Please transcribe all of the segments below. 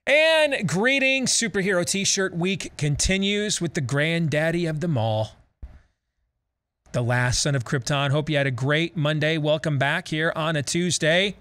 And greetings, Superhero T-shirt week continues with the granddaddy of them all, the last son of Krypton. Hope you had a great Monday. Welcome back here on a Tuesday.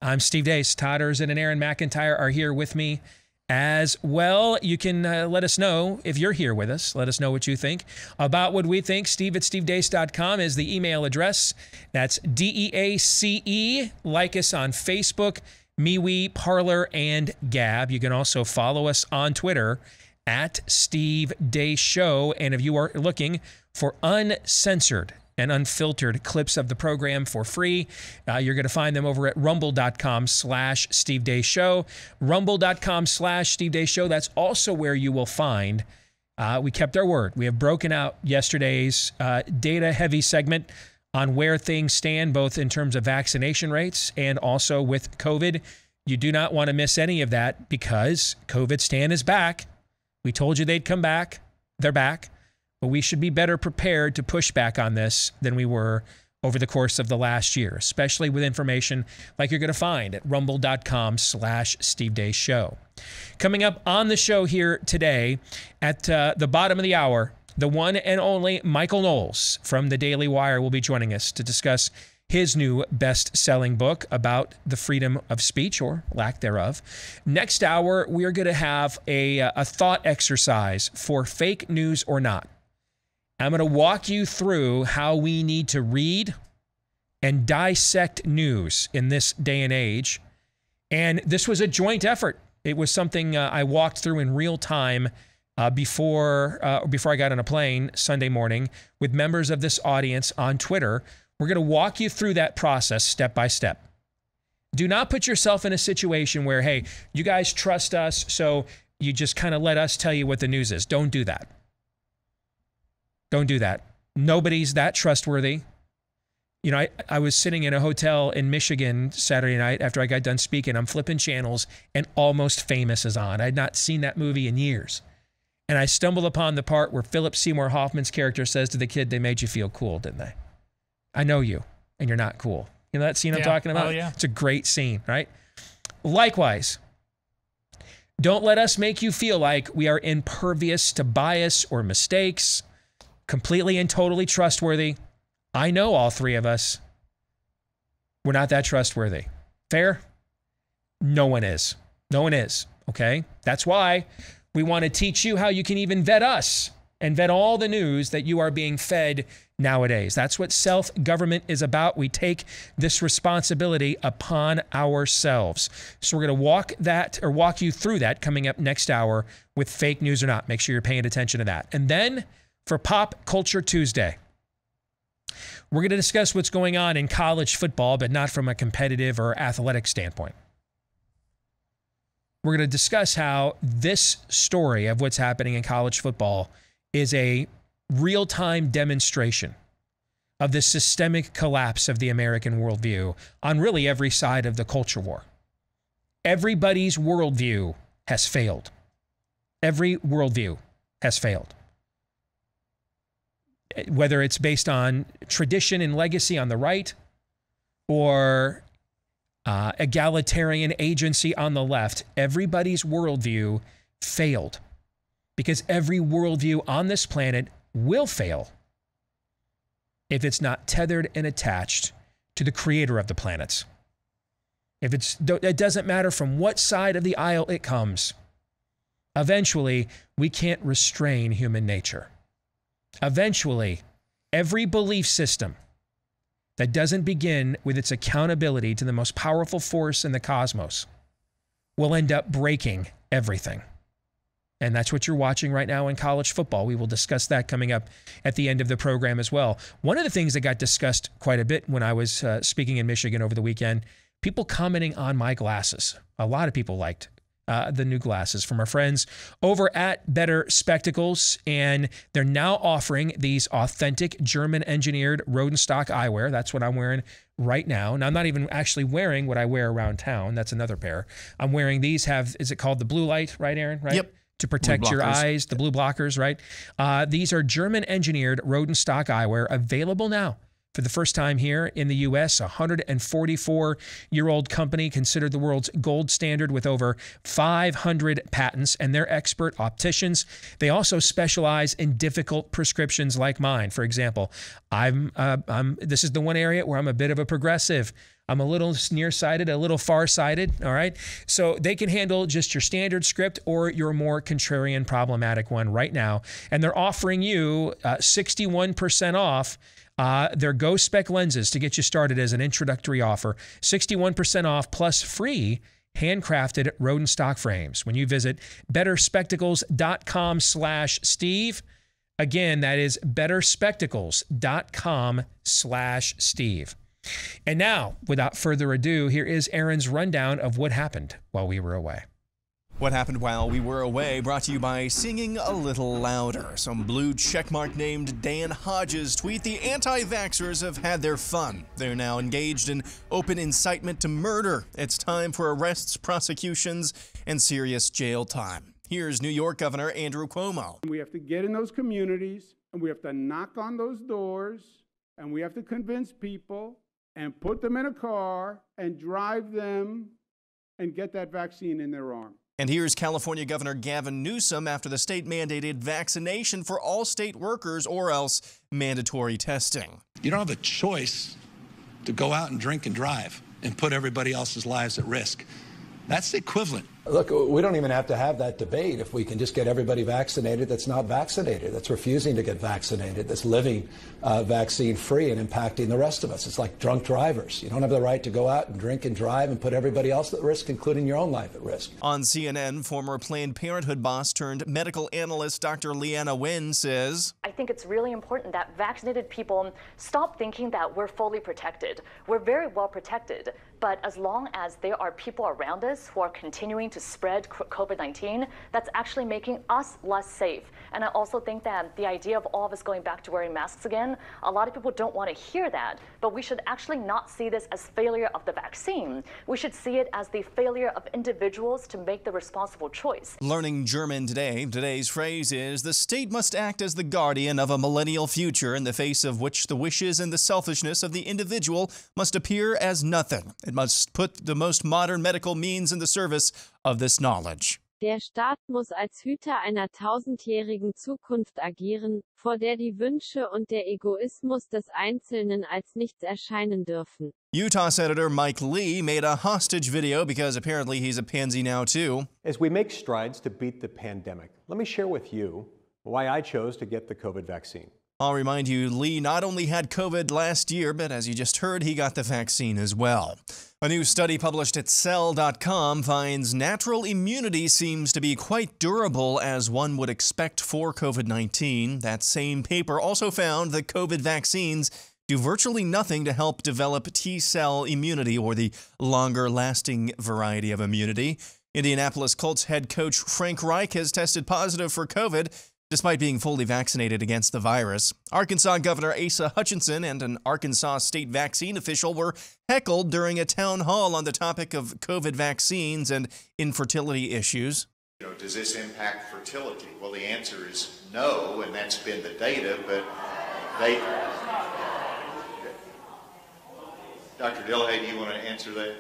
I'm Steve Deace. Todd Erzin and Aaron McIntyre are here with me as well. You can let us know if you're here with us. Let us know what you think about what we think. Steve@stevedeace.com is the email address. That's DEACE. Like us on Facebook, MeWe, Parler, and Gab. You can also follow us on Twitter at Steve Deace Show. And if you are looking for uncensored and unfiltered clips of the program for free, you're going to find them over at rumble.com/Steve Deace Show. Rumble.com/Steve Deace Show. That's also where you will find, we kept our word. We have broken out yesterday's data-heavy segment on where things stand, both in terms of vaccination rates and also with COVID. You do not want to miss any of that because Covidstan is back. We told you they'd come back. They're back. But we should be better prepared to push back on this than we were over the course of the last year, especially with information like you're going to find at rumble.com/Steve Deace Show. Coming up on the show here today at the bottom of the hour, the one and only Michael Knowles from the Daily Wire will be joining us to discuss his new best-selling book about the freedom of speech, or lack thereof. Next hour, we are going to have a thought exercise for fake news or not. I'm going to walk you through how we need to read and dissect news in this day and age. And this was a joint effort. It was something I walked through in real time before I got on a plane Sunday morning with members of this audience on Twitter. We're going to walk you through that process step by step. Do not put yourself in a situation where, hey, you guys trust us, so you just kind of let us tell you what the news is. Don't do that. Don't do that. Nobody's that trustworthy. You know, I was sitting in a hotel in Michigan Saturday night after I got done speaking. I'm flipping channels and Almost Famous is on. I had not seen that movie in years. And I stumbled upon the part where Philip Seymour Hoffman's character says to the kid, "They made you feel cool, didn't they? I know you, and you're not cool." You know that scene I'm talking about? Oh, yeah. It's a great scene, right? Likewise, don't let us make you feel like we are impervious to bias or mistakes, completely and totally trustworthy. I know all three of us. We're not that trustworthy. Fair? No one is. No one is, okay? That's why we want to teach you how you can even vet us and vet all the news that you are being fed nowadays. That's what self-government is about. We take this responsibility upon ourselves. So we're going to walk you through that coming up next hour with fake news or not. Make sure you're paying attention to that. And then for Pop Culture Tuesday, we're going to discuss what's going on in college football, but not from a competitive or athletic standpoint. We're going to discuss how this story of what's happening in college football is a real-time demonstration of the systemic collapse of the American worldview on really every side of the culture war. Everybody's worldview has failed. Every worldview has failed. Whether it's based on tradition and legacy on the right or egalitarian agency on the left, everybody's worldview failed because every worldview on this planet will fail if it's not tethered and attached to the creator of the planets. It doesn't matter from what side of the aisle it comes. Eventually, we can't restrain human nature. Eventually, every belief system that doesn't begin with its accountability to the most powerful force in the cosmos will end up breaking everything. And that's what you're watching right now in college football. We will discuss that coming up at the end of the program as well. One of the things that got discussed quite a bit when I was speaking in Michigan over the weekend, people commenting on my glasses. A lot of people liked the new glasses from our friends over at Better Spectacles, and they're now offering these authentic German-engineered Rodenstock eyewear. That's what I'm wearing right now. And I'm not even actually wearing what I wear around town. That's another pair. I'm wearing these is it called the blue light, right, Aaron? Right? Yep. To protect your eyes, the blue blockers, right? These are German-engineered Rodenstock eyewear available now For the first time here in the U.S., a 144-year-old company considered the world's gold standard with over 500 patents, and they're expert opticians. They also specialize in difficult prescriptions like mine. For example, this is the one area where I'm a bit of a progressive. I'm a little nearsighted, a little farsighted, all right? So they can handle just your standard script or your more contrarian, problematic one right now. And they're offering you 61% off their Go Spec lenses to get you started as an introductory offer. 61% off plus free handcrafted rodent stock frames when you visit betterspectacles.com/Steve. Again, that is betterspectacles.com/Steve. And now, without further ado, here is Aaron's rundown of what happened while we were away. What happened while we were away, brought to you by Singing a Little Louder. Some blue checkmark named Dan Hodges tweet, "The anti-vaxxers have had their fun. They're now engaged in open incitement to murder. It's time for arrests, prosecutions, and serious jail time." Here's New York Governor Andrew Cuomo. We have to get in those communities, and we have to knock on those doors, and we have to convince people and put them in a car and drive them and get that vaccine in their arm. And here's California Governor Gavin Newsom after the state mandated vaccination for all state workers or else mandatory testing. You don't have a choice to go out and drink and drive and put everybody else's lives at risk. That's the equivalent. Look, we don't even have to have that debate if we can just get everybody vaccinated that's not vaccinated, that's refusing to get vaccinated, that's living vaccine-free and impacting the rest of us. It's like drunk drivers. You don't have the right to go out and drink and drive and put everybody else at risk, including your own life at risk. On CNN, former Planned Parenthood boss turned medical analyst Dr. Leanna Wen says, I think it's really important that vaccinated people stop thinking that we're fully protected. We're very well protected, but as long as there are people around us who are continuing to spread COVID-19, that's actually making us less safe. And I also think that the idea of all of us going back to wearing masks again, a lot of people don't want to hear that, but we should actually not see this as failure of the vaccine. We should see it as the failure of individuals to make the responsible choice. Learning German today, today's phrase is, the state must act as the guardian of a millennial future in the face of which the wishes and the selfishness of the individual must appear as nothing. It must put the most modern medical means in the service of this knowledge. Der Staat muss als Hüter einer tausendjährigen Zukunft agieren, vor der die Wünsche und der Egoismus des Einzelnen als nichts erscheinen dürfen. Utah Senator Mike Lee made a hostage video because apparently he's a pansy now too. As we make strides to beat the pandemic, let me share with you why I chose to get the COVID vaccine. I'll remind you, Lee not only had COVID last year, but as you just heard, he got the vaccine as well. A new study published at Cell.com finds natural immunity seems to be quite durable as one would expect for COVID-19. That same paper also found that COVID vaccines do virtually nothing to help develop T-cell immunity or the longer-lasting variety of immunity. Indianapolis Colts head coach Frank Reich has tested positive for COVID, despite being fully vaccinated against the virus. Arkansas Governor Asa Hutchinson and an Arkansas state vaccine official were heckled during a town hall on the topic of COVID vaccines and infertility issues. Does this impact fertility? Well, the answer is no, and that's been the data, but Dr. Dillhay, do you want to answer that?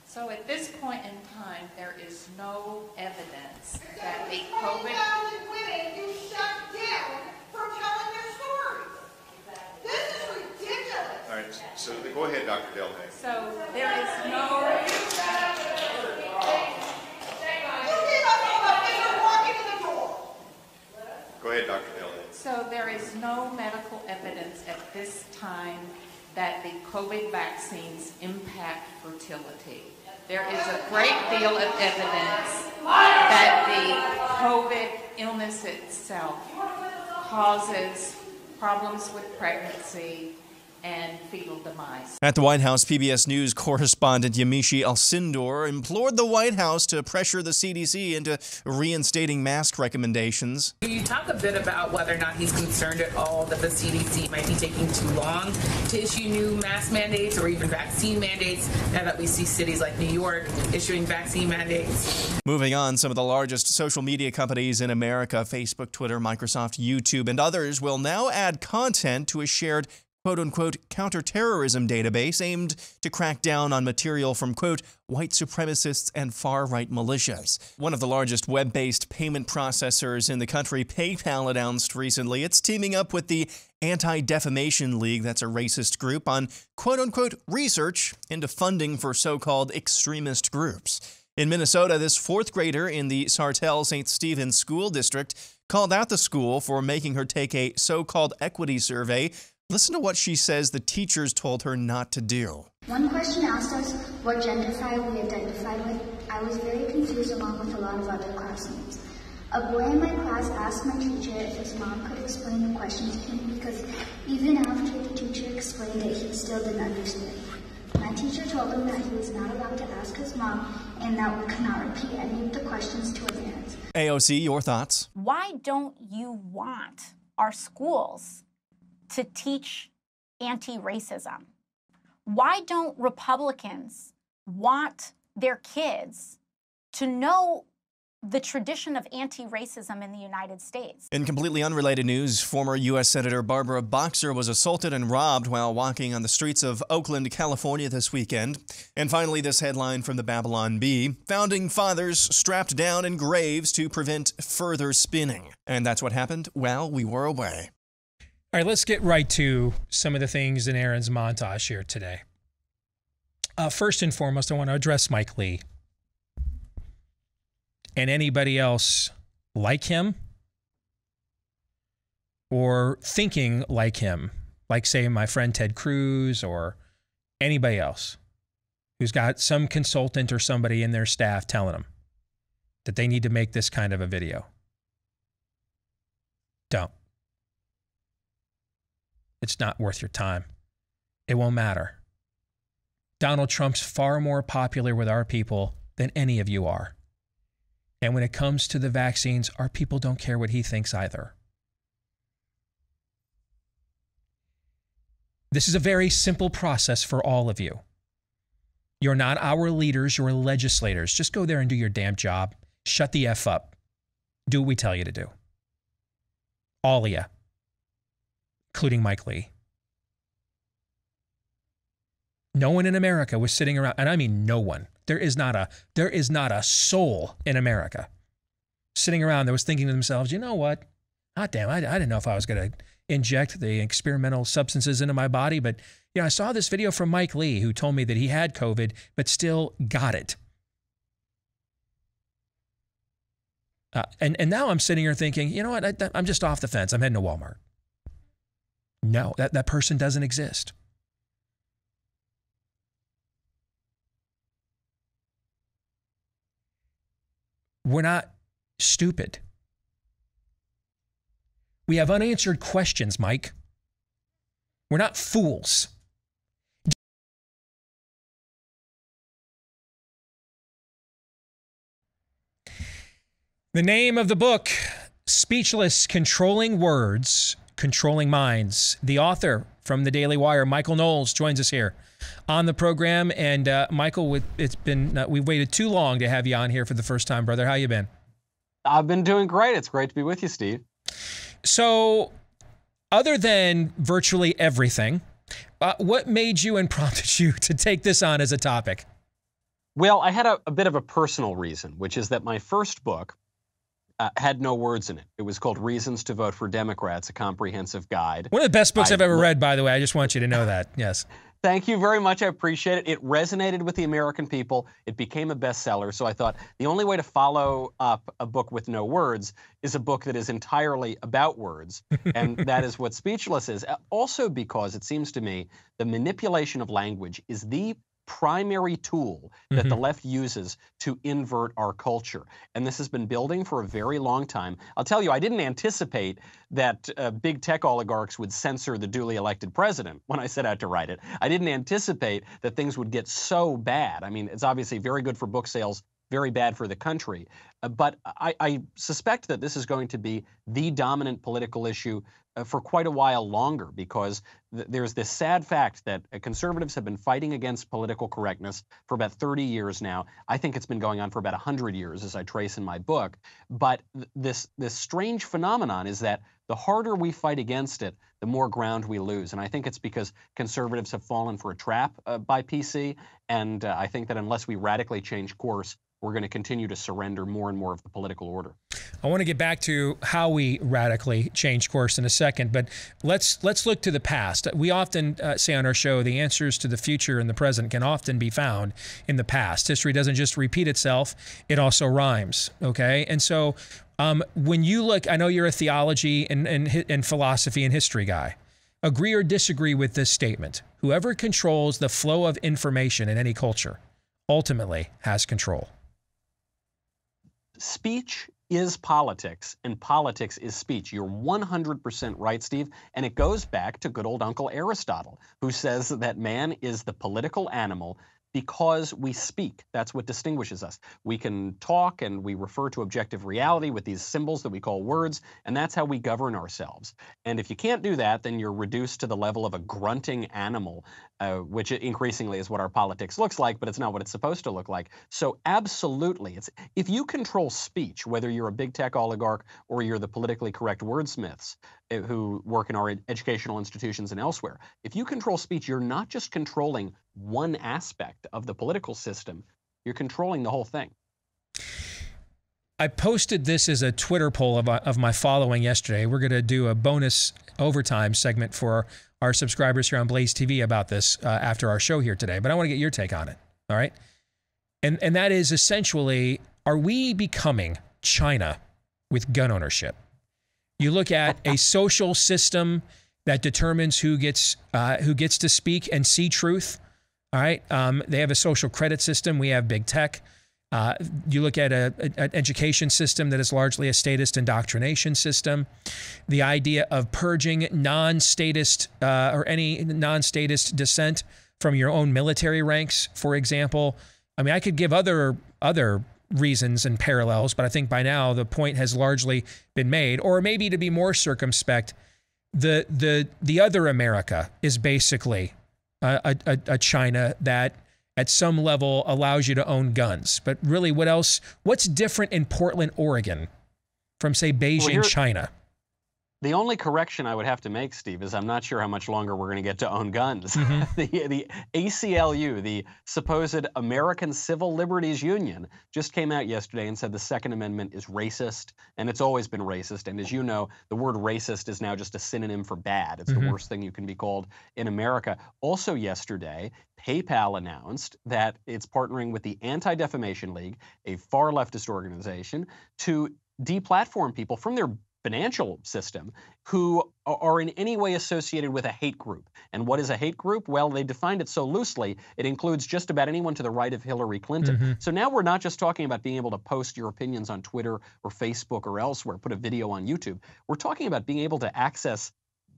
So at this point in time, there is no evidence that the COVID... You shut down from telling their stories. This is ridiculous. All right, so go ahead, Dr. Dillhay. So there is no... Go ahead, Dr. Dillhay. So there is no medical evidence at this time that the COVID vaccines impact fertility. There is a great deal of evidence that the COVID illness itself causes problems with pregnancy and fetal demise. At the White House, PBS News correspondent Yamiche Alcindor implored the White House to pressure the CDC into reinstating mask recommendations. Can you talk a bit about whether or not he's concerned at all that the CDC might be taking too long to issue new mask mandates or even vaccine mandates now that we see cities like New York issuing vaccine mandates? Moving on, some of the largest social media companies in America, Facebook, Twitter, Microsoft, YouTube, and others will now add content to a shared quote-unquote counterterrorism database aimed to crack down on material from, quote, white supremacists and far-right militias. One of the largest web-based payment processors in the country, PayPal, announced recently it's teaming up with the Anti-Defamation League, that's a racist group, on quote-unquote research into funding for so-called extremist groups. In Minnesota, this fourth grader in the Sartell St. Stephen's School District called out the school for making her take a so-called equity survey. Listen to what she says the teachers told her not to do. One question asked us what gender file we identified with. I was very confused along with a lot of other classmates. A boy in my class asked my teacher if his mom could explain the question to him because even after the teacher explained it, he still didn't understand. My teacher told him that he was not allowed to ask his mom and that we could not repeat any of the questions to her parents. AOC, your thoughts? Why don't you want our schools to teach anti-racism? Why don't Republicans want their kids to know the tradition of anti-racism in the United States? In completely unrelated news, former U.S. Senator Barbara Boxer was assaulted and robbed while walking on the streets of Oakland, California this weekend. And finally, this headline from the Babylon Bee: Founding Fathers strapped down in graves to prevent further spinning. And that's what happened while we were away. All right, let's get right to some of the things in Aaron's montage here today. First and foremost, I want to address Mike Lee and anybody else like him or thinking like him, like, say, my friend Ted Cruz or anybody else who's got some consultant or somebody in their staff telling them that they need to make this kind of a video. Don't. It's not worth your time. It won't matter. Donald Trump's far more popular with our people than any of you are. And when it comes to the vaccines, our people don't care what he thinks either. This is a very simple process for all of you. You're not our leaders, you're legislators. Just go there and do your damn job. Shut the F up. Do what we tell you to do. All of you, including Mike Lee. No one in America was sitting around, and I mean no one. There is not a soul in America sitting around that was thinking to themselves, you know what? Hot damn, I didn't know if I was going to inject the experimental substances into my body, but you know, I saw this video from Mike Lee who told me that he had COVID, but still got it. And now I'm sitting here thinking, you know what? I'm just off the fence. I'm heading to Walmart. No, that person doesn't exist. We're not stupid. We have unanswered questions, Mike. We're not fools. The name of the book, Speechless: Controlling Words, Controlling Minds. The author from the Daily Wire, Michael Knowles, joins us here on the program. And Michael, we've waited too long to have you on here for the first time, brother. How you been? I've been doing great. It's great to be with you, Steve. So, other than virtually everything, what made you and prompted you to take this on as a topic? Well, I had a bit of a personal reason, which is that my first book had no words in it. It was called Reasons to Vote for Democrats, a comprehensive guide. One of the best books I've ever read, by the way. I just want you to know that. Yes. Thank you very much. I appreciate it. It resonated with the American people. It became a bestseller. So I thought the only way to follow up a book with no words is a book that is entirely about words. And that is what Speechless is. Also because it seems to me the manipulation of language is the primary tool that the left uses to invert our culture. And this has been building for a very long time. I'll tell you, I didn't anticipate that big tech oligarchs would censor the duly elected president when I set out to write it. I didn't anticipate that things would get so bad. I mean, it's obviously very good for book sales, very bad for the country. But I suspect that this is going to be the dominant political issue for quite a while longer, because there's this sad fact that conservatives have been fighting against political correctness for about 30 years now. I think it's been going on for about 100 years, as I trace in my book. But this strange phenomenon is that the harder we fight against it, the more ground we lose. And I think it's because conservatives have fallen for a trap by PC. And I think that unless we radically change course, we're going to continue to surrender more and more of the political order. I want to get back to how we radically change course in a second, but let's look to the past. We often say on our show, the answers to the future and the present can often be found in the past. History doesn't just repeat itself, it also rhymes, okay? And so when you look, I know you're a theology and philosophy and history guy. Agree or disagree with this statement? Whoever controls the flow of information in any culture ultimately has control. Speech is politics, and politics is speech. You're 100% right, Steve, and it goes back to good old Uncle Aristotle, who says that man is the political animal because we speak. That's what distinguishes us. We can talk and we refer to objective reality with these symbols that we call words, and that's how we govern ourselves. And if you can't do that, then you're reduced to the level of a grunting animal, which increasingly is what our politics looks like, but it's not what it's supposed to look like. So absolutely, if you control speech, whether you're a big tech oligarch or you're the politically correct wordsmiths who work in our educational institutions and elsewhere, if you control speech, you're not just controlling one aspect of the political system, you're controlling the whole thing. I posted this as a Twitter poll of my following yesterday. We're going to do a bonus overtime segment for our subscribers here on Blaze TV about this after our show here today, but I want to get your take on it, all right? And that is essentially, are we becoming China with gun ownership? You look at a social system that determines who gets to speak and see truth. All right, they have a social credit system. We have big tech. You look at an education system that is largely a statist indoctrination system. The idea of purging non-statist or any non-statist dissent from your own military ranks, for example. I mean, I could give other reasons and parallels, but I think by now the point has largely been made. Or maybe to be more circumspect, the other America is basically a China that at some level allows you to own guns. But really, what's different in Portland, Oregon from, say, Beijing, China? The only correction I would have to make, Steve, is I'm not sure how much longer we're going to get to own guns. Mm-hmm. the ACLU, the supposed American Civil Liberties Union, just came out yesterday and said the Second Amendment is racist, and it's always been racist. And as you know, the word racist is now just a synonym for bad. It's the worst thing you can be called in America. Also yesterday, PayPal announced that it's partnering with the Anti-Defamation League, a far leftist organization, to deplatform people from their financial system who are in any way associated with a hate group. And what is a hate group? Well, they defined it so loosely, it includes just about anyone to the right of Hillary Clinton. Mm-hmm. So now we're not just talking about being able to post your opinions on Twitter or Facebook or elsewhere, put a video on YouTube. We're talking about being able to access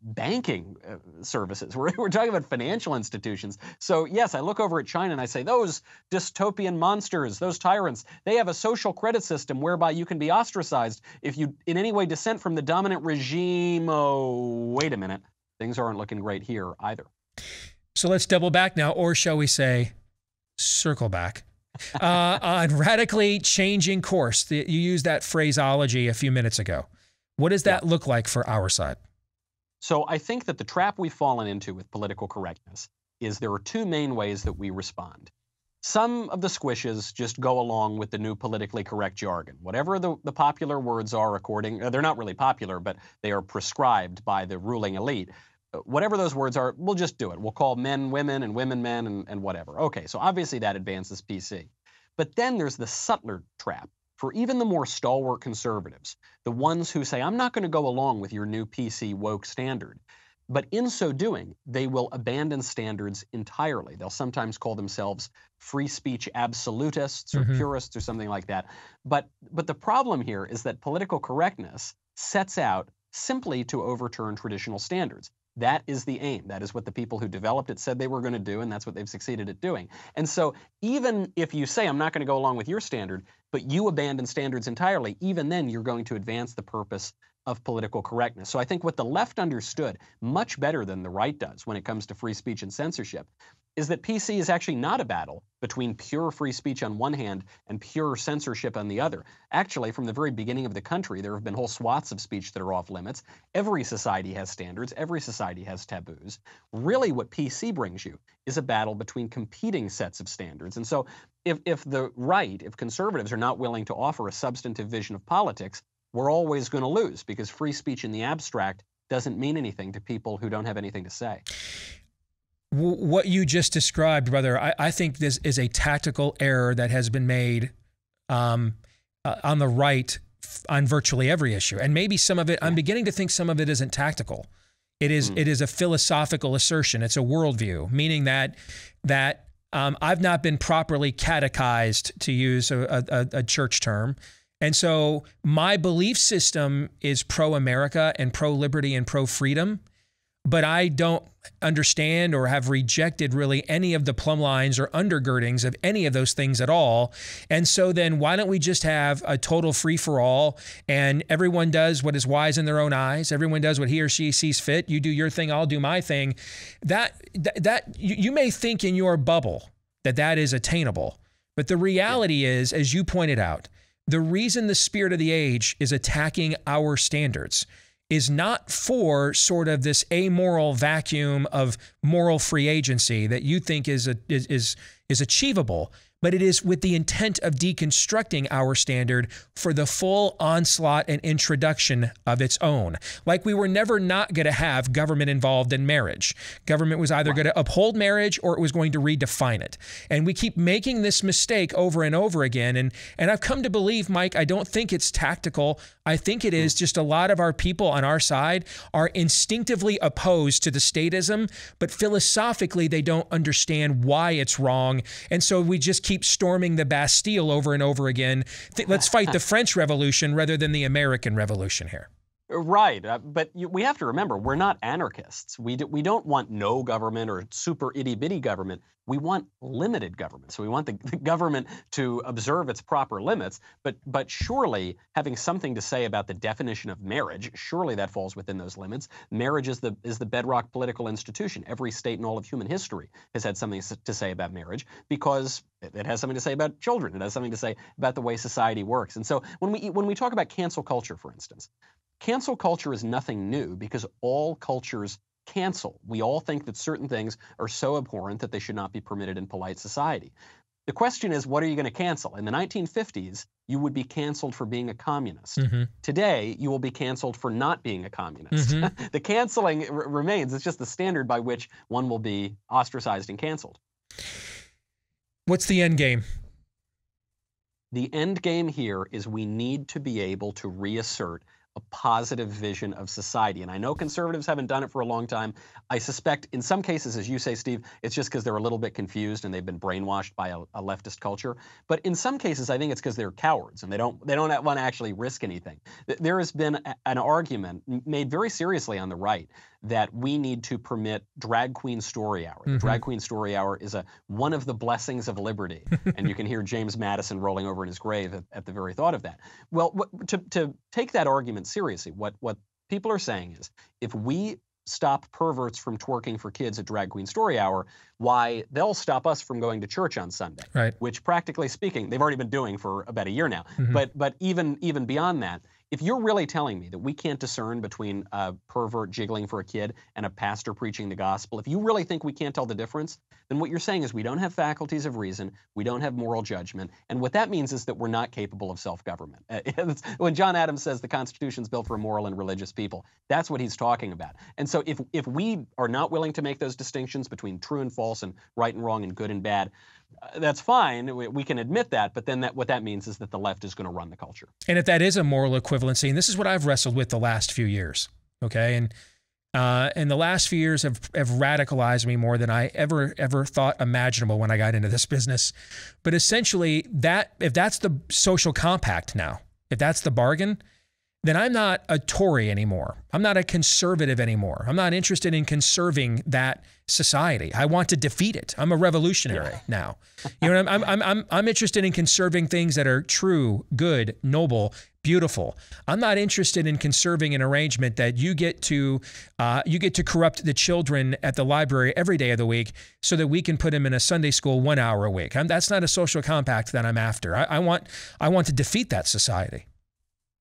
banking services. We're talking about financial institutions. So yes, I look over at China and I say, those dystopian monsters, those tyrants, they have a social credit system whereby you can be ostracized if you in any way dissent from the dominant regime. Oh, wait a minute. Things aren't looking great here either. So let's double back now, or shall we say, circle back. On radically changing course. You used that phraseology a few minutes ago. What does that look like for our side? So I think that the trap we've fallen into with political correctness is there are two main ways that we respond. Some of the squishes just go along with the new politically correct jargon. Whatever the popular words are they're not really popular, but they are prescribed by the ruling elite. Whatever those words are, we'll just do it. We'll call men women and women men and whatever. Okay, so obviously that advances PC. But then there's the subtler trap. For even the more stalwart conservatives, the ones who say, I'm not going to go along with your new PC woke standard, but in so doing, they will abandon standards entirely. They'll sometimes call themselves free speech absolutists or purists or something like that. But the problem here is that political correctness sets out simply to overturn traditional standards. That is the aim. That is what the people who developed it said they were going to do, and that's what they've succeeded at doing. And so even if you say, I'm not going to go along with your standard, but you abandon standards entirely, even then you're going to advance the purpose of political correctness. So I think what the left understood much better than the right does when it comes to free speech and censorship is that PC is actually not a battle between pure free speech on one hand and pure censorship on the other. Actually, from the very beginning of the country, there have been whole swaths of speech that are off limits. Every society has standards. Every society has taboos. Really, what PC brings you is a battle between competing sets of standards. And so if the right, if conservatives are not willing to offer a substantive vision of politics, we're always going to lose, because free speech in the abstract doesn't mean anything to people who don't have anything to say. What you just described, brother, I think this is a tactical error that has been made on the right on virtually every issue. And maybe some of it, I'm beginning to think some of it isn't tactical. It is a philosophical assertion. It's a worldview, meaning that I've not been properly catechized, to use a church term. And so my belief system is pro-America and pro-liberty and pro-freedom, but I don't understand or have rejected really any of the plumb lines or undergirdings of any of those things at all. And so then why don't we just have a total free-for-all, and everyone does what is wise in their own eyes. Everyone does what he or she sees fit. You do your thing, I'll do my thing. That you may think in your bubble that is attainable, but the reality is, as you pointed out, the reason the spirit of the age is attacking our standards is not for sort of this amoral vacuum of moral free agency that you think is achievable, but it is with the intent of deconstructing our standard for the full onslaught and introduction of its own. Like we were never not going to have government involved in marriage. Government was either going to uphold marriage or it was going to redefine it. And we keep making this mistake over and over again. And I've come to believe, Mike, I don't think it's tactical. I think it is just a lot of our people on our side are instinctively opposed to the statism, but philosophically they don't understand why it's wrong. And so we just keep storming the Bastille over and over again. Let's fight the French Revolution rather than the American Revolution here. Right, but we have to remember, we're not anarchists. We don't want no government or super itty-bitty government. We want limited government. So we want the government to observe its proper limits, but surely having something to say about the definition of marriage, surely that falls within those limits. Marriage is the bedrock political institution. Every state in all of human history has had something to say about marriage because it has something to say about children. It has something to say about the way society works. And so when we talk about cancel culture, for instance, cancel culture is nothing new because all cultures cancel. We all think that certain things are so abhorrent that they should not be permitted in polite society. The question is, what are you going to cancel? In the 1950s, you would be canceled for being a communist. Mm-hmm. Today, you will be canceled for not being a communist. Mm-hmm. The canceling remains. It's just the standard by which one will be ostracized and canceled. What's the end game? The end game here is we need to be able to reassert a positive vision of society. And I know conservatives haven't done it for a long time. I suspect in some cases, as you say, Steve, it's just because they're a little bit confused and they've been brainwashed by a leftist culture. But in some cases, I think it's because they're cowards and they don't want to actually risk anything. There has been an argument made very seriously on the right that we need to permit drag queen story hour. Mm-hmm. The drag queen story hour is one of the blessings of liberty. And you can hear James Madison rolling over in his grave at the very thought of that. Well, to take that argument seriously, what people are saying is, if we stop perverts from twerking for kids at drag queen story hour, why, they'll stop us from going to church on Sunday. Right. Which, practically speaking, they've already been doing for about a year now. Mm-hmm. But even beyond that, if you're really telling me that we can't discern between a pervert jiggling for a kid and a pastor preaching the gospel, if you really think we can't tell the difference, then what you're saying is we don't have faculties of reason, we don't have moral judgment, and what that means is that we're not capable of self-government. When John Adams says the Constitution's built for moral and religious people, that's what he's talking about. And so if we are not willing to make those distinctions between true and false and right and wrong and good and bad, that's fine. We can admit that, but then what that means is that the left is going to run the culture. And if that is a moral equivalency, and this is what I've wrestled with the last few years, okay, and the last few years have radicalized me more than I ever thought imaginable when I got into this business. But essentially, if that's the social compact now, if that's the bargain, then I'm not a Tory anymore. I'm not a conservative anymore. I'm not interested in conserving that society. I want to defeat it. I'm a revolutionary now. You know, I'm interested in conserving things that are true, good, noble, beautiful. I'm not interested in conserving an arrangement that you get to corrupt the children at the library every day of the week so that we can put them in a Sunday school 1 hour a week. That's not a social compact that I'm after. I want to defeat that society.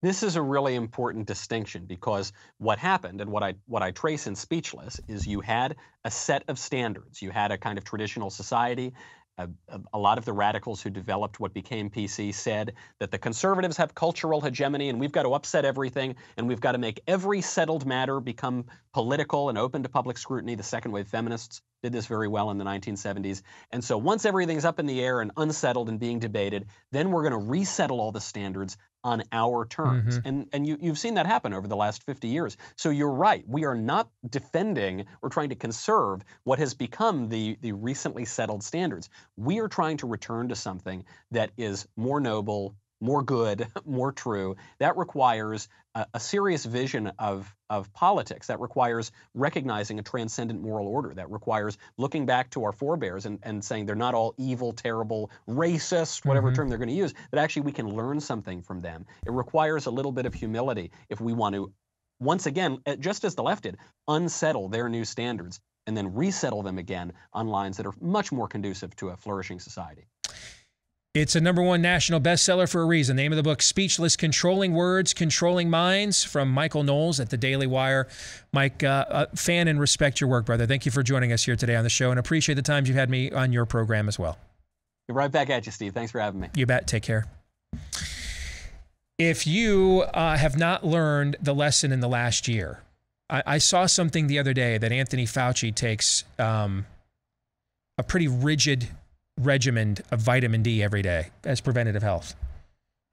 This is a really important distinction because what happened and what I trace in Speechless is you had a set of standards. You had a kind of traditional society. A lot of the radicals who developed what became PC said that the conservatives have cultural hegemony and we've got to upset everything and we've got to make every settled matter become political and open to public scrutiny. The second wave feminists did this very well in the 1970s. And so once everything's up in the air and unsettled and being debated, then we're going to resettle all the standards on our terms. And you've seen that happen over the last 50 years. So you're right. We are not defending or trying to conserve what has become the recently settled standards. We are trying to return to something that is more noble, more good, more true. That requires a serious vision of politics. That requires recognizing a transcendent moral order. That requires looking back to our forebears and saying they're not all evil, terrible, racist, whatever term they're going to use, that actually we can learn something from them. It requires a little bit of humility if we want to, once again, just as the left did, unsettle their new standards and then resettle them again on lines that are much more conducive to a flourishing society. It's a #1 national bestseller for a reason. Name of the book, Speechless, Controlling Words, Controlling Minds, from Michael Knowles at the Daily Wire. Mike, fan and respect your work, brother. Thank you for joining us here today on the show and appreciate the times you've had me on your program as well. Right back at you, Steve. Thanks for having me. You bet. Take care. If you have not learned the lesson in the last year, I saw something the other day that Anthony Fauci takes a pretty rigid regimen of vitamin D every day as preventative health.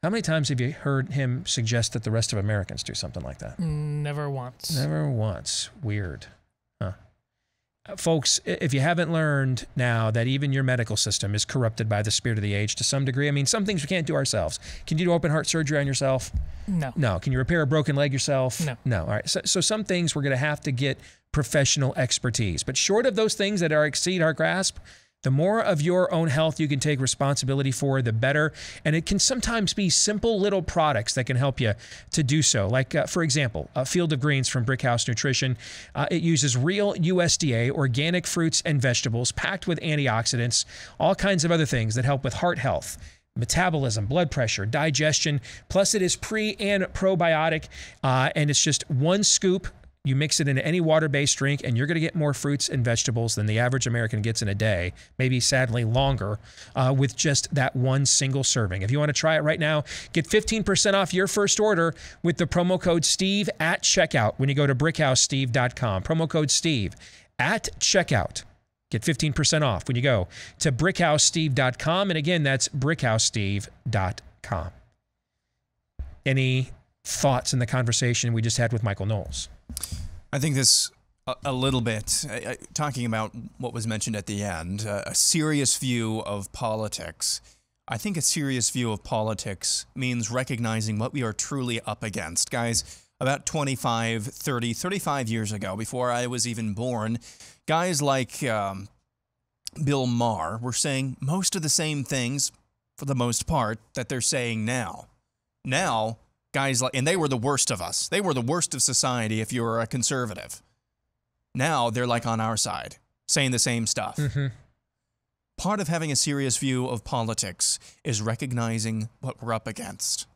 How many times have you heard him suggest that the rest of Americans do something like that? Never once. Never once. Weird. Huh. Folks, if you haven't learned now that even your medical system is corrupted by the spirit of the age to some degree, I mean, some things we can't do ourselves. Can you do open heart surgery on yourself? No. No. Can you repair a broken leg yourself? No. No. All right. So some things we're going to have to get professional expertise. But short of those things that exceed our grasp, the more of your own health you can take responsibility for, the better. And it can sometimes be simple little products that can help you to do so. Like, for example, Field of Greens from Brickhouse Nutrition. It uses real USDA organic fruits and vegetables packed with antioxidants, all kinds of other things that help with heart health, metabolism, blood pressure, digestion. Plus, it is pre and probiotic, and it's just one scoop. You mix it into any water-based drink, and you're going to get more fruits and vegetables than the average American gets in a day, maybe sadly longer, with just that one single serving. If you want to try it right now, get 15% off your first order with the promo code Steve at checkout when you go to BrickhouseSteve.com. Promo code Steve at checkout. Get 15% off when you go to BrickhouseSteve.com. And again, that's BrickhouseSteve.com. Any thoughts in the conversation we just had with Michael Knowles? I think this a little bit, talking about what was mentioned at the end, a serious view of politics. I think a serious view of politics means recognizing what we are truly up against. Guys, about 25, 30, 35 years ago, before I was even born, guys like Bill Maher were saying most of the same things, for the most part, that they're saying now. Now, guys like, and they were the worst of us. They were the worst of society if you were a conservative. Now they're like on our side, saying the same stuff. Part of having a serious view of politics is recognizing what we're up against.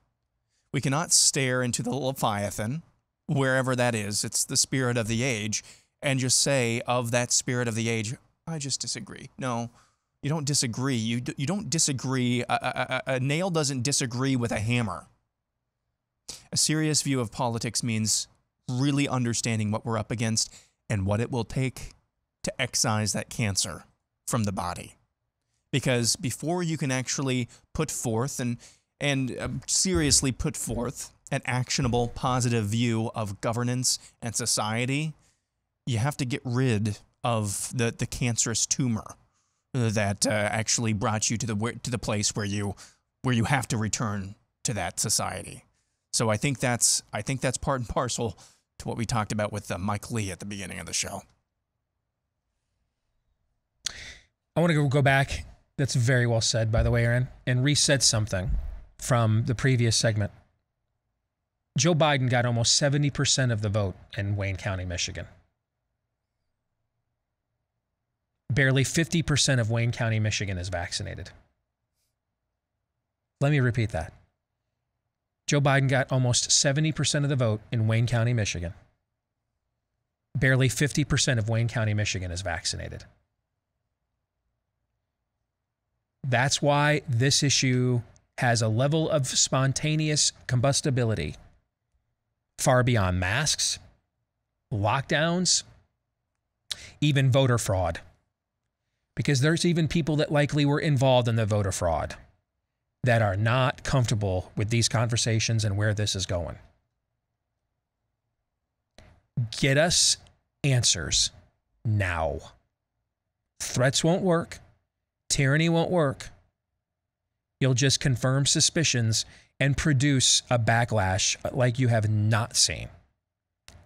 We cannot stare into the Leviathan, wherever that is, it's the spirit of the age, and just say of that spirit of the age, I just disagree. No, you don't disagree. You don't disagree. A nail doesn't disagree with a hammer. A serious view of politics means really understanding what we're up against and what it will take to excise that cancer from the body. Because before you can actually put forth and seriously put forth an actionable, positive view of governance and society, you have to get rid of the cancerous tumor that actually brought you to the place where you have to return to that society. So I think that's part and parcel to what we talked about with Mike Lee at the beginning of the show. I want to go back. That's very well said, by the way, Aaron, and reset something from the previous segment. Joe Biden got almost 70% of the vote in Wayne County, Michigan. Barely 50% of Wayne County, Michigan is vaccinated. Let me repeat that. Joe Biden got almost 70% of the vote in Wayne County, Michigan. Barely 50% of Wayne County, Michigan is vaccinated. That's why this issue has a level of spontaneous combustibility far beyond masks, lockdowns, even voter fraud. Because there's even people that likely were involved in the voter fraud that are not comfortable with these conversations and where this is going. Get us answers now. Threats won't work. Tyranny won't work. You'll just confirm suspicions and produce a backlash like you have not seen.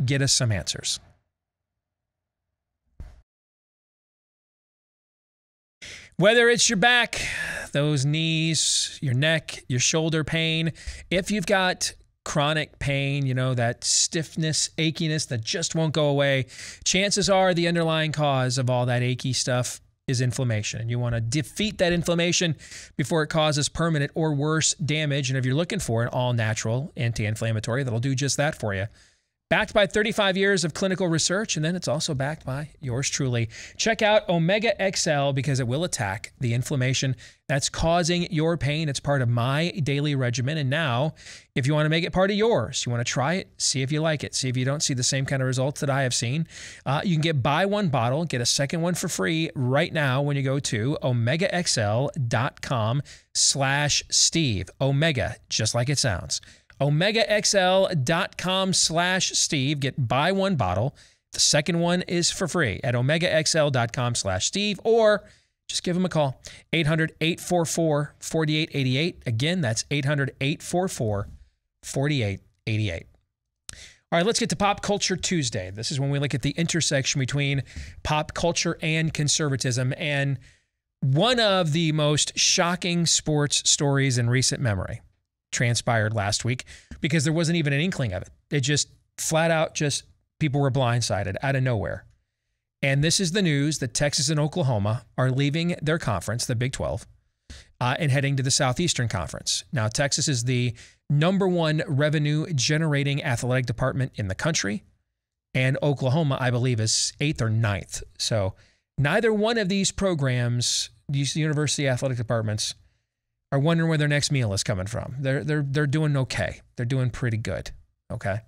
Get us some answers. Whether it's your back, those knees, your neck, your shoulder pain, if you've got chronic pain, you know, that stiffness, achiness that just won't go away, chances are the underlying cause of all that achy stuff is inflammation. And you want to defeat that inflammation before it causes permanent or worse damage. And if you're looking for an all-natural anti-inflammatory, that'll do just that for you. Backed by 35 years of clinical research, and then it's also backed by yours truly. Check out Omega XL because it will attack the inflammation that's causing your pain. It's part of my daily regimen. And now, if you want to make it part of yours, you want to try it, see if you like it, see if you don't see the same kind of results that I have seen, you can buy one bottle, get a second one for free right now when you go to omegaxl.com/Steve. Omega, just like it sounds. omegaxl.com/Steve. Buy one bottle. The second one is for free at omegaxl.com/Steve, or just give them a call. 800-844-4888. Again, that's 800-844-4888. All right, let's get to Pop Culture Tuesday. This is when we look at the intersection between pop culture and conservatism, and one of the most shocking sports stories in recent memory transpired last week because there wasn't even an inkling of it. It just flat out just people were blindsided out of nowhere. And this is the news that Texas and Oklahoma are leaving their conference, the Big 12, and heading to the Southeastern Conference. Now, Texas is the #1 revenue-generating athletic department in the country, and Oklahoma, I believe, is 8th or 9th. So neither one of these programs, these university athletic departments, are wondering where their next meal is coming from. They're doing okay. They're doing pretty good, okay?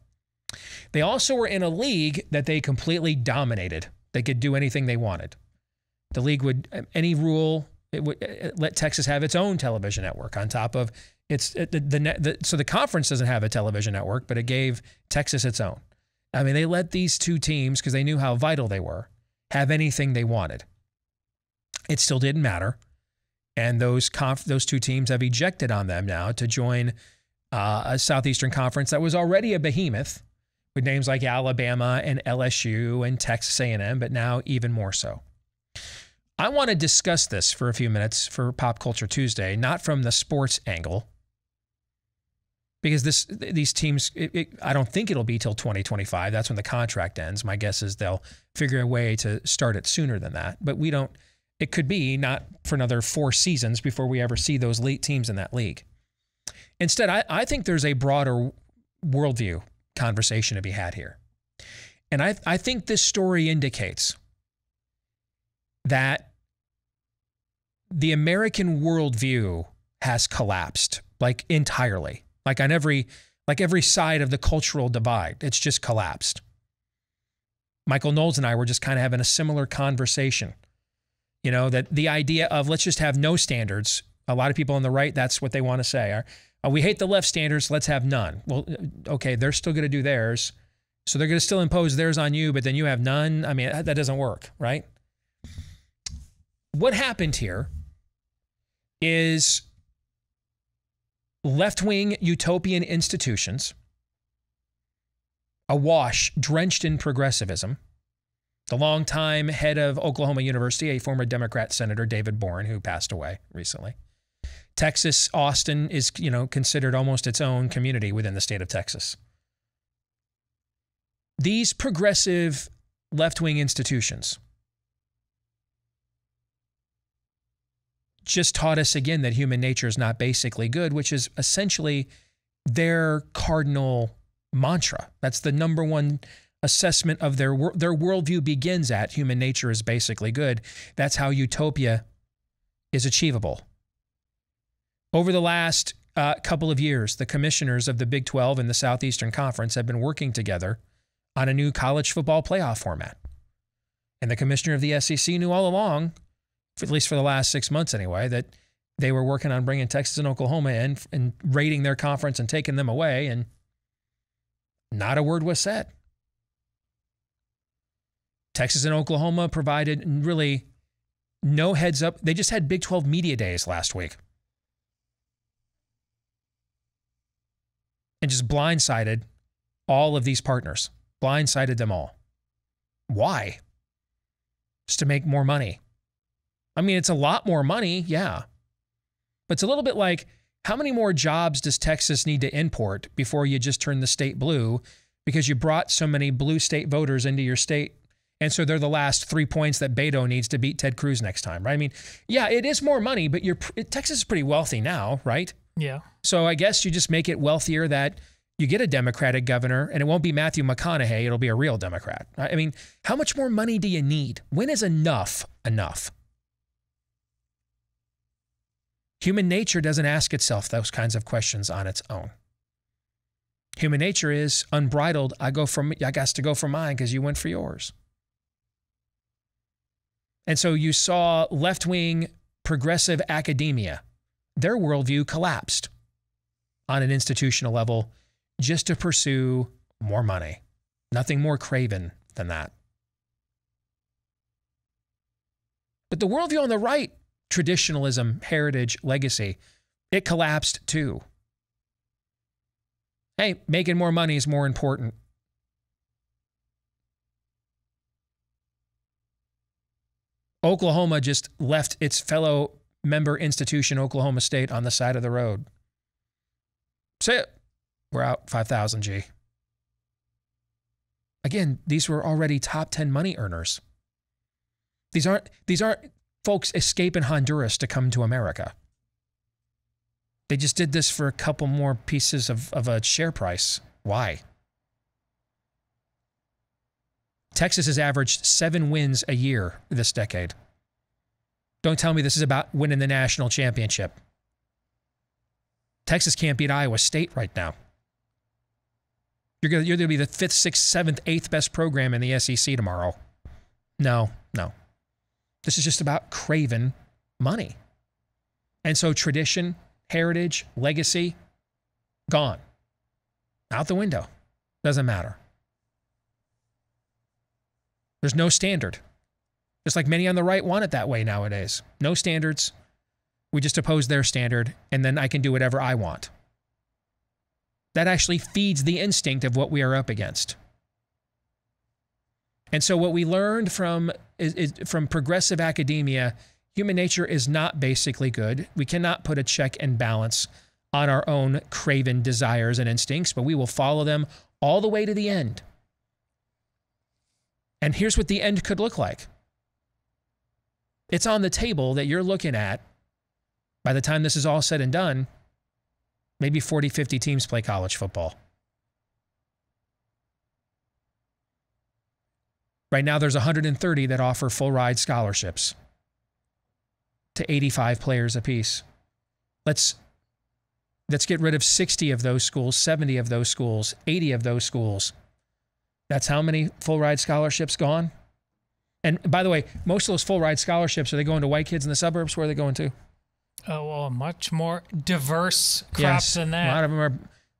They also were in a league that they completely dominated. They could do anything they wanted. The league would, any rule, it would let Texas have its own television network on top of its, so the conference doesn't have a television network, but it gave Texas its own. I mean, they let these two teams, because they knew how vital they were, have anything they wanted. It still didn't matter. And those two teams have ejected on them now to join a Southeastern Conference that was already a behemoth with names like Alabama and LSU and Texas A&M, but now even more so. I want to discuss this for a few minutes for Pop Culture Tuesday, not from the sports angle, because these teams, I don't think it'll be till 2025. That's when the contract ends. My guess is they'll figure a way to start it sooner than that, but we don't. It could be not for another 4 seasons before we ever see those elite teams in that league. Instead, I think there's a broader worldview conversation to be had here. And I think this story indicates that the American worldview has collapsed, like entirely, like on every side of the cultural divide. It's just collapsed. Michael Knowles and I were just kind of having a similar conversation. You know, that the idea of let's just have no standards. A lot of people on the right, that's what they want to say. We hate the left standards, let's have none. Well, okay, they're still going to do theirs. So they're going to still impose theirs on you, but then you have none. I mean, that doesn't work, right? What happened here is left-wing utopian institutions, awash, drenched in progressivism. The longtime head of Oklahoma University, a former Democrat Senator, David Boren, who passed away recently. Texas, Austin is, considered almost its own community within the state of Texas. These progressive left-wing institutions just taught us again that human nature is not basically good, which is essentially their cardinal mantra. That's the number one assessment of their worldview begins at human nature is basically good. That's how utopia is achievable. Over the last couple of years, the commissioners of the Big 12 and the Southeastern Conference have been working together on a new college football playoff format. And the commissioner of the SEC knew all along, at least for the last 6 months anyway, that they were working on bringing Texas and Oklahoma in and raiding their conference and taking them away, and not a word was said. Texas and Oklahoma provided really no heads up. They just had Big 12 media days last week and just blindsided all of these partners, blindsided them all. Why? Just to make more money. I mean, it's a lot more money, yeah. But it's a little bit like, how many more jobs does Texas need to import before you just turn the state blue because you brought so many blue state voters into your state? And so they're the last 3 points that Beto needs to beat Ted Cruz next time, right? I mean, yeah, it is more money, but Texas is pretty wealthy now, right? Yeah. So I guess you just make it wealthier that you get a Democratic governor, and it won't be Matthew McConaughey, it'll be a real Democrat. I mean, how much more money do you need? When is enough enough? Human nature doesn't ask itself those kinds of questions on its own. Human nature is unbridled. I got to go for mine because you went for yours. And so you saw left-wing progressive academia. Their worldview collapsed on an institutional level just to pursue more money. Nothing more craven than that. But the worldview on the right, traditionalism, heritage, legacy, it collapsed too. Hey, making more money is more important. Oklahoma just left its fellow member institution, Oklahoma State, on the side of the road. Say it. We're out 5,000 G. Again, these were already top 10 money earners. These aren't folks escaping Honduras to come to America. They just did this for a couple more pieces of a share price. Why? Texas has averaged 7 wins a year this decade. Don't tell me this is about winning the national championship. Texas can't beat Iowa State right now. You're going to be the 5th, 6th, 7th, 8th best program in the SEC tomorrow. No. This is just about craven money. And so tradition, heritage, legacy, gone. Out the window. Doesn't matter. There's no standard. Just like many on the right want it that way nowadays. No standards. We just oppose their standard, and then I can do whatever I want. That actually feeds the instinct of what we are up against. And so what we learned from progressive academia, human nature is not basically good. We cannot put a check and balance on our own craven desires and instincts, but we will follow them all the way to the end. And here's what the end could look like. It's on the table that you're looking at. By the time this is all said and done, maybe 40, 50 teams play college football. Right now, there's 130 that offer full ride scholarships to 85 players apiece. Let's get rid of 60 of those schools, 70 of those schools, 80 of those schools. That's how many full ride scholarships gone? And by the way, most of those full ride scholarships, are they going to white kids in the suburbs? Where are they going to? Oh, well, much more diverse crops than that. A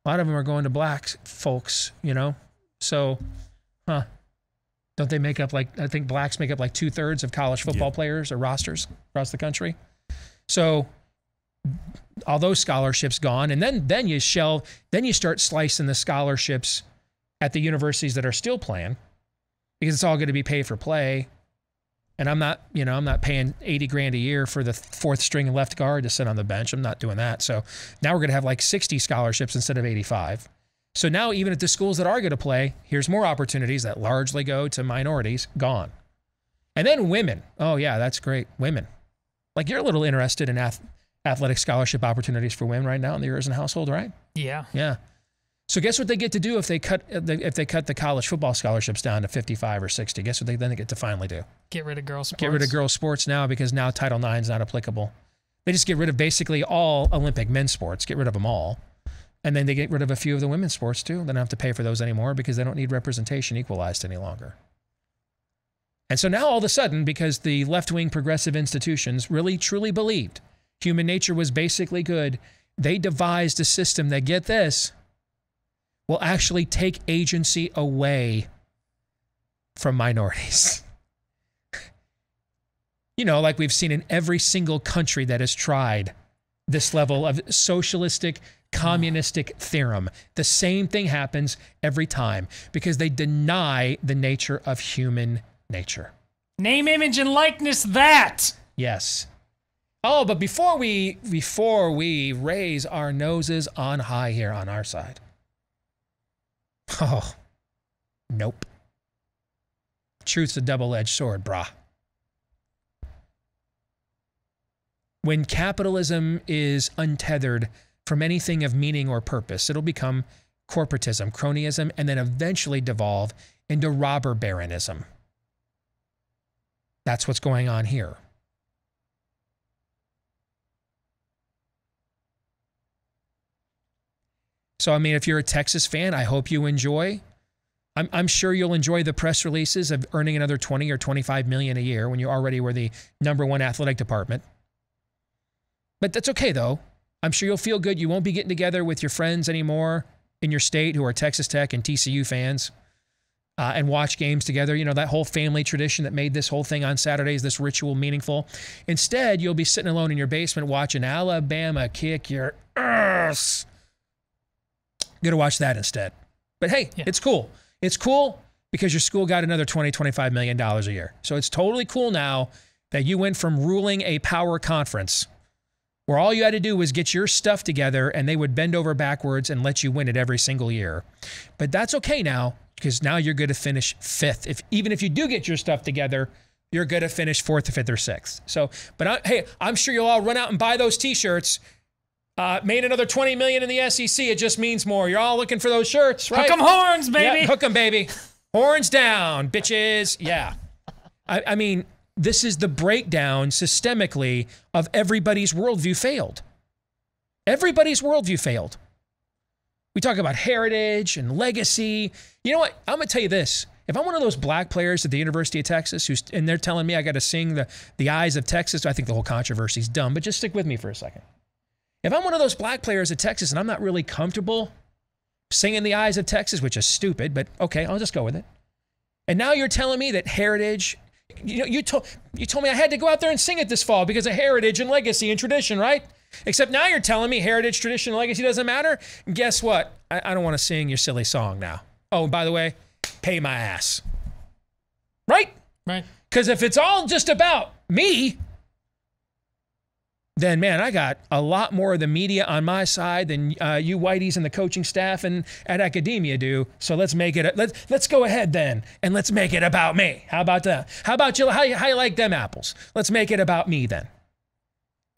lot of them are going to black folks, So, don't they make up I think blacks make up like 2/3 of college football players or rosters across the country. So all those scholarships gone. And then you start slicing the scholarships at the universities that are still playing, because it's all going to be pay for play. And I'm not paying $80,000 a year for the fourth string left guard to sit on the bench. I'm not doing that. So now we're going to have like 60 scholarships instead of 85. So now even at the schools that are going to play, here's more opportunities that largely go to minorities, gone. And then women. Oh yeah, that's great. Women. Like, you're a little interested in athletic scholarship opportunities for women right now in the Urson household, right? Yeah. Yeah. So guess what they get to do if they cut the college football scholarships down to 55 or 60? Guess what they then get to finally do? Get rid of girls' sports. Get rid of girls' sports now, because now Title IX is not applicable. They just get rid of basically all Olympic men's sports, get rid of them all. And then they get rid of a few of the women's sports too. They don't have to pay for those anymore because they don't need representation equalized any longer. And so now all of a sudden, because the left-wing progressive institutions really truly believed human nature was basically good, they devised a system that, get this, will actually take agency away from minorities. You know, like we've seen in every single country that has tried this level of socialistic, communistic theorem. The same thing happens every time because they deny the nature of human nature. Name, image, and likeness that. Yes. Oh, but before we raise our noses on high here on our side. Oh, nope. Truth's a double-edged sword, brah. When capitalism is untethered from anything of meaning or purpose, it'll become corporatism, cronyism, and then eventually devolve into robber baronism. That's what's going on here. So, I mean, if you're a Texas fan, I hope you enjoy. I'm sure you'll enjoy the press releases of earning another 20 or 25 million a year when you already were the #1 athletic department. But that's okay, though. I'm sure you'll feel good. You won't be getting together with your friends anymore in your state who are Texas Tech and TCU fans and watch games together. You know, that whole family tradition that made this whole thing on Saturdays, this ritual, meaningful. Instead, you'll be sitting alone in your basement watching Alabama kick your ass. You're going to watch that instead. But hey, It's cool. It's cool because your school got another $20, $25 million a year. So it's totally cool now that you went from ruling a power conference where all you had to do was get your stuff together and they would bend over backwards and let you win it every single year. But that's okay now because now you're going to finish 5th. Even if you do get your stuff together, you're going to finish 4th, 5th, or 6th. So, but hey, I'm sure you'll all run out and buy those T-shirts. Made another 20 million in the SEC. It just means more. You're all looking for those shirts, right? Hook 'em horns, baby. Yeah, hook 'em, baby. Horns down, bitches. Yeah. I mean, this is the breakdown systemically of everybody's worldview failed. Everybody's worldview failed. We talk about heritage and legacy. You know what? I'm going to tell you this. If I'm one of those black players at the University of Texas and they're telling me I got to sing the Eyes of Texas, I think the whole controversy is dumb, but just stick with me for a second. If I'm one of those black players at Texas and I'm not really comfortable singing the Eyes of Texas, which is stupid, but okay, I'll just go with it. And now you're telling me that heritage, you told me I had to go out there and sing it this fall because of heritage and legacy and tradition, right? Except now you're telling me heritage, tradition, and legacy doesn't matter. And guess what? I don't want to sing your silly song now. Oh, and by the way, pay my ass. Right? Right. Because if it's all just about me, then, man, I got a lot more of the media on my side than you whiteys and the coaching staff and at academia do. So let's make it. Let's go ahead then and let's make it about me. How about that? How about you? How you like them apples? Let's make it about me then.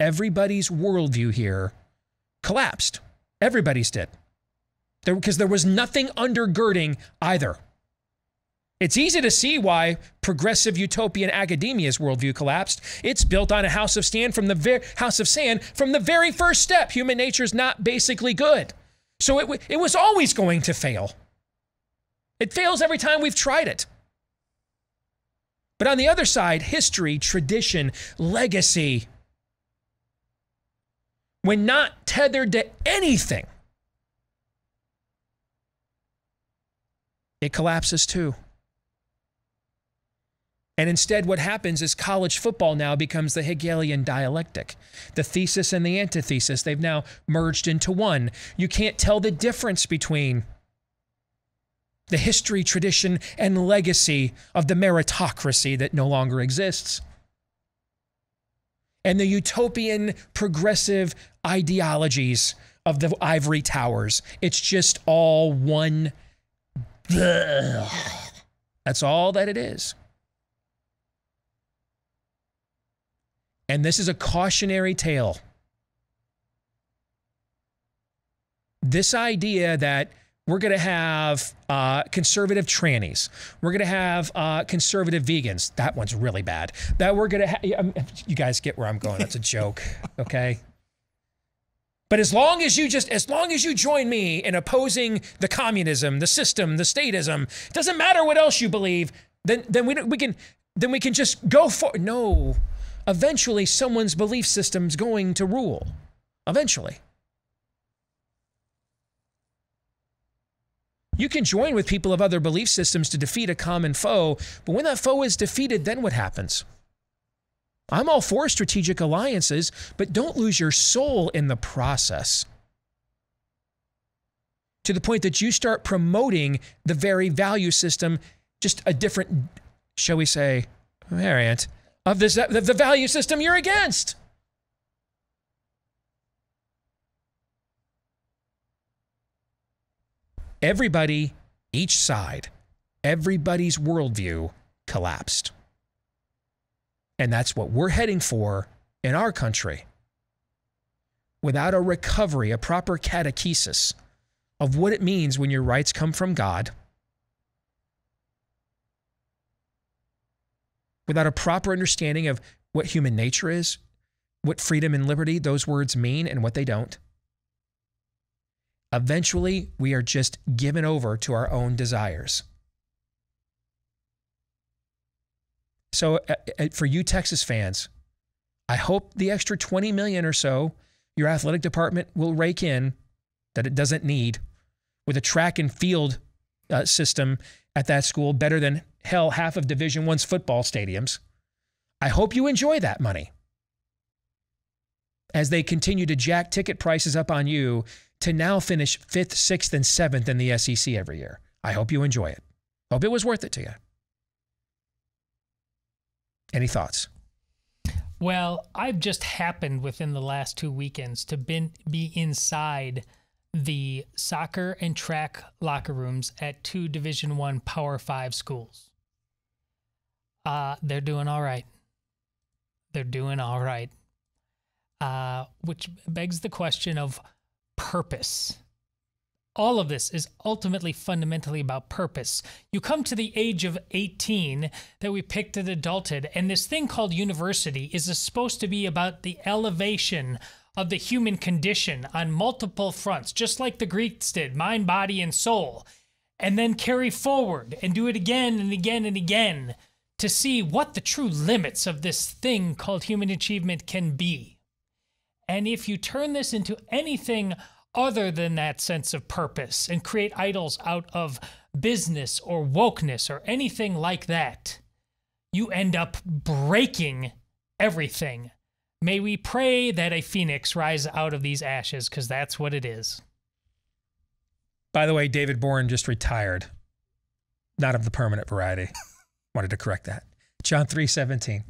Everybody's worldview here collapsed. Everybody's did. Because there was nothing undergirding either. It's easy to see why progressive utopian academia's worldview collapsed. It's built on a house of sand from the very first step. Human nature is not basically good. So it was always going to fail. It fails every time we've tried it. But on the other side, history, tradition, legacy, when not tethered to anything, it collapses too. And instead, what happens is college football now becomes the Hegelian dialectic. The thesis and the antithesis, they've now merged into one. You can't tell the difference between the history, tradition, and legacy of the meritocracy that no longer exists and the utopian progressive ideologies of the ivory towers. It's just all one. That's all that it is. And this is a cautionary tale. This idea that we're going to have conservative trannies. We're going to have conservative vegans. That one's really bad. That we're going to have, you guys get where I'm going. That's a joke, okay? But as long as you join me in opposing the communism, the system, the statism, it doesn't matter what else you believe, then we can just go for, no. Eventually someone's belief system's going to rule. Eventually. You can join with people of other belief systems to defeat a common foe, but when that foe is defeated, then what happens? I'm all for strategic alliances, but don't lose your soul in the process. To the point that you start promoting the very value system, just a different, shall we say, variant of this, the value system you're against. Everybody, each side, everybody's worldview collapsed. And that's what we're heading for in our country. Without a recovery, a proper catechesis of what it means when your rights come from God, without a proper understanding of what human nature is, what freedom and liberty, those words mean and what they don't, eventually we are just given over to our own desires. So for you Texas fans, I hope the extra $20 million or so your athletic department will rake in that it doesn't need, with a track and field system at that school better than hell half of Division I's football stadiums. I hope you enjoy that money as they continue to jack ticket prices up on you to now finish 5th, 6th, and 7th in the SEC every year. I hope you enjoy it. Hope it was worth it to you. Any thoughts? Well, I've just happened within the last 2 weekends to be inside the soccer and track locker rooms at 2 Division I Power 5 schools. They're doing all right. They're doing all right. Which begs the question of purpose. All of this is ultimately fundamentally about purpose. You come to the age of 18 that we picked at adulthood, and this thing called university is supposed to be about the elevation of the human condition on multiple fronts, just like the Greeks did, mind, body, and soul, and then carry forward and do it again and again and again to see what the true limits of this thing called human achievement can be. And if you turn this into anything other than that sense of purpose and create idols out of business or wokeness or anything like that, you end up breaking everything. May we pray that a phoenix rise out of these ashes, because that's what it is. By the way, David Bourne just retired. Not of the permanent variety. Wanted to correct that. John 3:17.